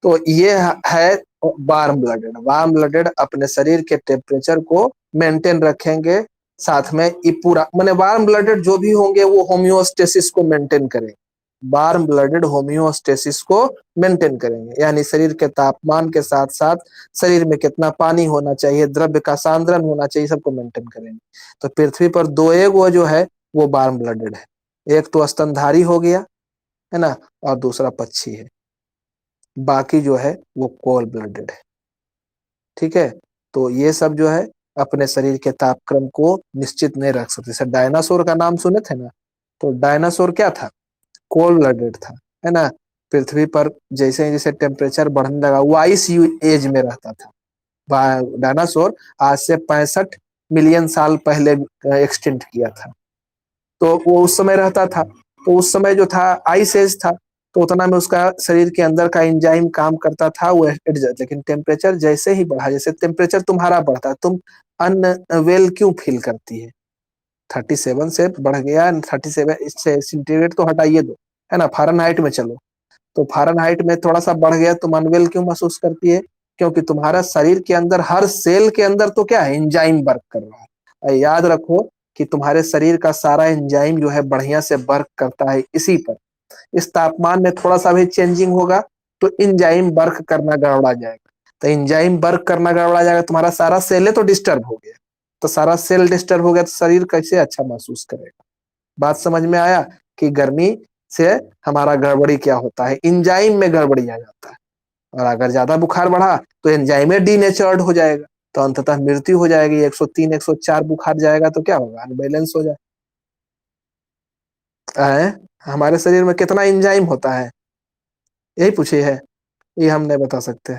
तो ये है वार्म ब्लडेड। वार्म ब्लडेड अपने शरीर के टेम्परेचर को मेंटेन रखेंगे, साथ में ये पूरा मैंने वार्म ब्लडेड जो भी होंगे वो होम्योस्टेसिस को मेंटेन करेंगे। वार्म ब्लडेड होम्योस्टेसिस को मेंटेन करेंगे, यानी शरीर के तापमान के साथ साथ शरीर में कितना पानी होना चाहिए, द्रव्य का सांद्रण होना चाहिए, सबको मेंटेन करेंगे। तो पृथ्वी पर दो एक वो जो है वो वार्म ब्लडेड है, एक तो स्तनधारी हो गया है ना, और दूसरा पक्षी है, बाकी जो है वो कोल्ड ब्लडेड है। ठीक है, तो ये सब जो है अपने शरीर के तापक्रम को निश्चित नहीं रख सकते। जैसे डायनासोर का नाम सुने थे ना, तो डायनासोर क्या था, कोल्ड ब्लडेड था, है ना। पृथ्वी पर जैसे जैसे टेम्परेचर बढ़ने लगा वो आइस एज में रहता था। डायनासोर आज से 65 मिलियन साल पहले एक्सटिंक्ट किया था, तो वो उस समय रहता था, तो उस समय जो था आइस एज था, तो उतना में उसका शरीर के अंदर का एंजाइम काम करता था, वो एडजस्ट। लेकिन टेम्परेचर जैसे ही बढ़ा, जैसे टेम्परेचर तुम्हारा बढ़ता है, तुम अनवेल क्यों फील करती है, 37 से बढ़ गया, 37 इससे सेंटीग्रेड तो हटाइए दो, है ना, फ़ारेनहाइट में चलो, तो फ़ारेनहाइट में थोड़ा सा बढ़ गया, तुम अनवेल क्यों महसूस करती है, क्योंकि तुम्हारा शरीर के अंदर हर सेल के अंदर तो क्या है, एंजाइम वर्क कर रहा है। और याद रखो कि तुम्हारे शरीर का सारा एंजाइम जो है बढ़िया से वर्क करता है इसी पर। इस तापमान में थोड़ा सा भी चेंजिंग होगा तो एंजाइम वर्क करना गड़बड़ा जाएगा, तो एंजाइम वर्क करना गड़बड़ा जाएगा, तुम्हारा सारा सेल है तो डिस्टर्ब हो गया, तो सारा सेल डिस्टर्ब हो गया तो शरीर कैसे अच्छा महसूस करेगा। बात समझ में आया कि गर्मी से हमारा गड़बड़ी क्या होता है, एंजाइम में गड़बड़ी आ जाता है, और अगर ज्यादा बुखार बढ़ा तो एंजाइम डीनेचर्ड हो जाएगा, तो अंततः मृत्यु हो जाएगी। 103 104 बुखार जाएगा तो क्या होगा, अनबैलेंस हो जाए। हमारे शरीर में कितना एंजाइम होता है, यही पूछी है, ये हम नहीं बता सकते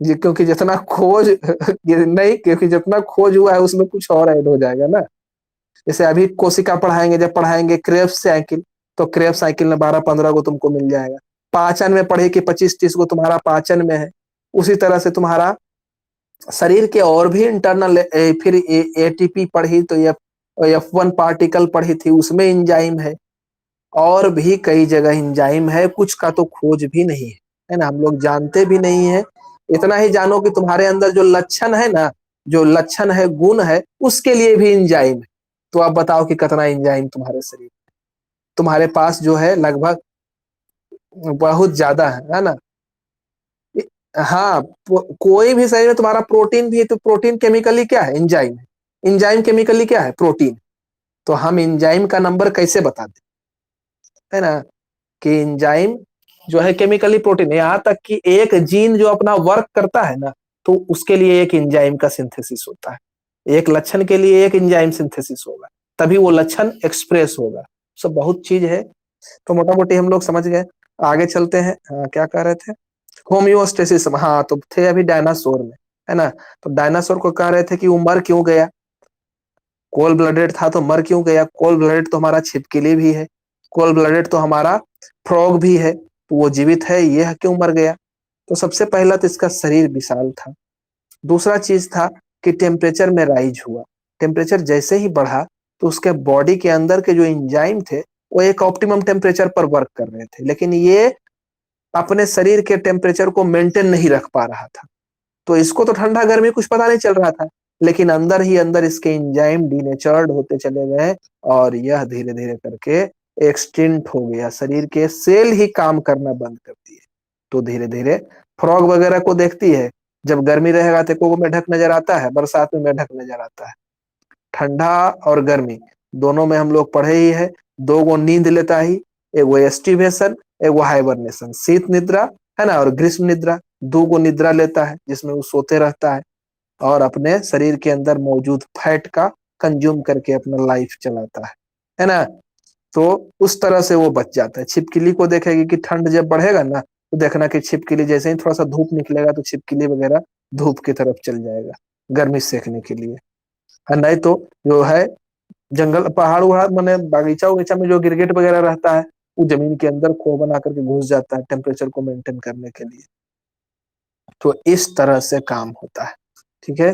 जी, क्योंकि जितना खोज ये नहीं, क्योंकि जितना खोज हुआ है उसमें कुछ और ऐड हो जाएगा ना। जैसे अभी कोशिका पढ़ाएंगे, जब पढ़ाएंगे क्रेब्स साइकिल, तो क्रेब्स साइकिल में 12-15 को तुमको मिल जाएगा। पाचन में पढ़े कि 25-30 को तुम्हारा पाचन में है, उसी तरह से तुम्हारा शरीर के और भी इंटरनल, फिर एटीपी पढ़ी तो F1 पार्टिकल पढ़ी थी, उसमें इंजाइम है, और भी कई जगह इंजाइम है, कुछ का तो खोज भी नहीं है ना, हम लोग जानते भी नहीं है। इतना ही जानो कि तुम्हारे अंदर जो लक्षण है ना, जो लक्षण है, गुण है, उसके लिए भी इंजाइम है। तो आप बताओ कि कितना इंजाइम तुम्हारे शरीर, तुम्हारे पास जो है लगभग बहुत ज्यादा है ना। हाँ, कोई भी शरीर में तुम्हारा प्रोटीन भी है, तो प्रोटीन केमिकली क्या है, इंजाइम है। इंजाइम केमिकली क्या है, प्रोटीन। तो हम इंजाइम का नंबर कैसे बता दें, है ना, कि एंजाइम जो है केमिकली प्रोटीन है, यहाँ तक कि एक जीन जो अपना वर्क करता है ना, तो उसके लिए एक एंजाइम का सिंथेसिस होता है, एक लक्षण के लिए एक एंजाइम सिंथेसिस होगा, तभी वो लक्षण एक्सप्रेस होगा। सब बहुत चीज है, तो मोटा मोटी हम लोग समझ गए। आगे चलते हैं। हाँ, क्या कह रहे थे, होम्योस्टेसिस, हाँ, तो थे अभी डायनासोर में, है ना। तो डायनासोर को कह रहे थे कि वो मर क्यों गया, कोल्ड ब्लडेड था तो मर क्यों गया, कोल्ड ब्लडेड तो हमारा छिपकली भी है, कोल्ड ब्लडेड तो हमारा फ्रॉग भी है, तो वो जीवित है, ये क्यों मर गया। तो सबसे पहला तो इसका शरीर विशाल था, दूसरा चीज था कि टेम्परेचर में राइज हुआ, टेम्परेचर जैसे ही बढ़ा तो उसके बॉडी के अंदर के जो इंजाइम थे वो एक ऑप्टिमम टेम्परेचर पर वर्क कर रहे थे, लेकिन ये अपने शरीर के टेम्परेचर को मेंटेन नहीं रख पा रहा था। तो इसको तो ठंडा गर्मी कुछ पता नहीं चल रहा था, लेकिन अंदर ही अंदर इसके एंजाइम डीनेचर्ड होते चले गए, और यह धीरे धीरे करके एक्सटिंक्ट हो गया, शरीर के सेल ही काम करना बंद कर दिए। तो धीरे धीरे फ्रॉग वगैरह को देखती है, जब गर्मी रहेगा तो को मेढक नजर आता है, बरसात में मेढक नजर आता है। ठंडा और गर्मी दोनों में हम लोग पढ़े ही है, दो गो नींद लेता ही, एक वो एस्टिवेशन, एक वो हाइबरनेशन, शीत निद्रा, है ना, और ग्रीष्म निद्रा, दो गो निद्रा लेता है जिसमें वो सोते रहता है, और अपने शरीर के अंदर मौजूद फैट का कंज्यूम करके अपना लाइफ चलाता है ना। तो उस तरह से वो बच जाता है। छिपकली को देखेगी कि ठंड जब बढ़ेगा ना, तो देखना कि छिपकली जैसे ही थोड़ा सा धूप निकलेगा तो छिपकली वगैरह धूप की तरफ चल जाएगा गर्मी सेकने के लिए। नहीं तो जो है जंगल पहाड़ उहाड़ मैंने बागीचा उगीचा में जो गिरगिट वगैरह रहता है, वो जमीन के अंदर खो बना करके घुस जाता है टेम्परेचर को मेंटेन करने के लिए। तो इस तरह से काम होता है। ठीक है,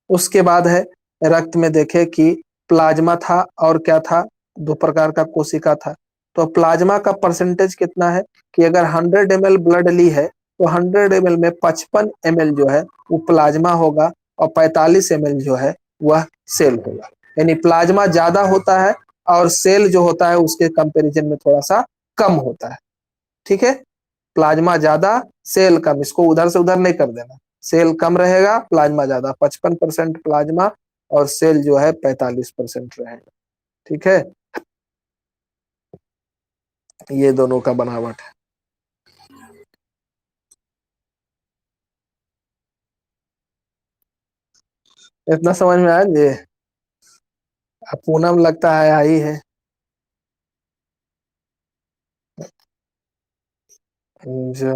उसके बाद है रक्त में देखे कि प्लाज्मा था और क्या था, दो प्रकार का कोशिका था। तो प्लाज्मा का परसेंटेज कितना है कि अगर 100 ml ब्लड ली है तो 100 ml में 55 ml जो है वो प्लाज्मा होगा, और 45 ml जो है वह सेल होगा। यानी प्लाज्मा ज्यादा होता है और सेल जो होता है उसके कंपैरिजन में थोड़ा सा कम होता है। ठीक है, प्लाज्मा ज्यादा, सेल कम, इसको उधर से उधर नहीं कर देना। सेल कम रहेगा, प्लाज्मा ज्यादा, 55% प्लाज्मा और सेल जो है 45% रहेगा। ठीक है, ये दोनों का बनावट है। इतना समझ में आया ये? अब पूनम लगता है आई है। जो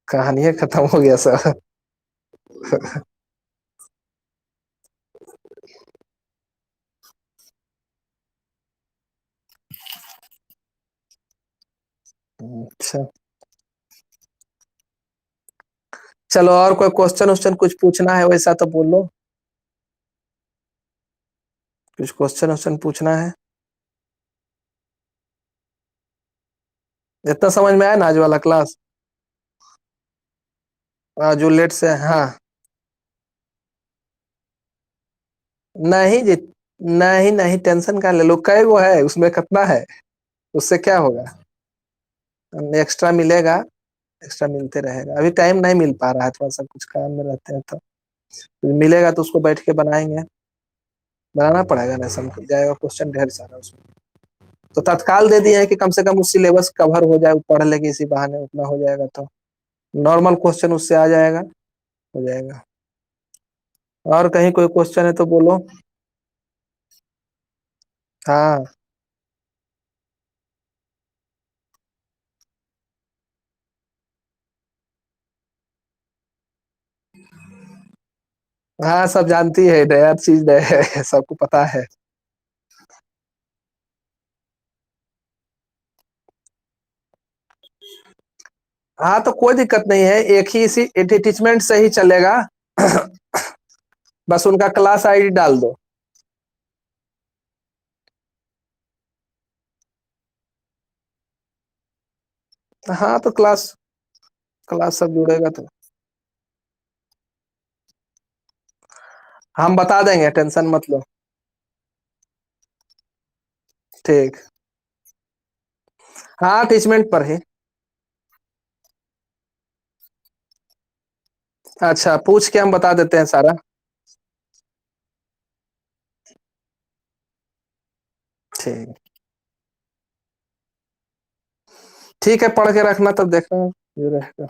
कहानी खत्म हो गया सर। अच्छा, चलो और कोई क्वेश्चन वोश्चन कुछ पूछना है वैसा तो बोलो। कुछ क्वेश्चन वोश्चन पूछना है? इतना समझ में आया ना आज वाला क्लास? जो लेट से, हाँ। नहीं जी, नहीं नहीं, टेंशन का ले लो, कई वो है उसमें, कितना है, उससे क्या होगा। एक्स्ट्रा मिलेगा, एक्स्ट्रा मिलते रहेगा। अभी टाइम नहीं मिल पा रहा है, थोड़ा सा कुछ काम में रहते हैं, तो मिलेगा तो उसको बैठ के बनाएंगे। बनाना पड़ेगा ना, समझ जाएगा, क्वेश्चन ढेर सारा उसमें। तो तत्काल दे दिए हैं कि कम से कम उस सिलेबस कवर हो जाए, पढ़ लेगी इसी बहाने, उतना हो जाएगा तो नॉर्मल क्वेश्चन उससे आ जाएगा, हो जाएगा। और कहीं कोई क्वेश्चन है तो बोलो। हाँ, हाँ, सब जानती है, नया चीज नहीं है, सबको पता है। हाँ, तो कोई दिक्कत नहीं है, एक ही इसी अटैचमेंट से ही चलेगा। बस उनका क्लास आईडी डाल दो। हाँ, तो क्लास क्लास सब जुड़ेगा तो हम बता देंगे, टेंशन मत लो। ठीक। हाँ, अटैचमेंट पर ही। अच्छा, पूछ के हम बता देते हैं सारा। ठीक। ठीक है, पढ़ के रखना, तब देखना ये रहेगा।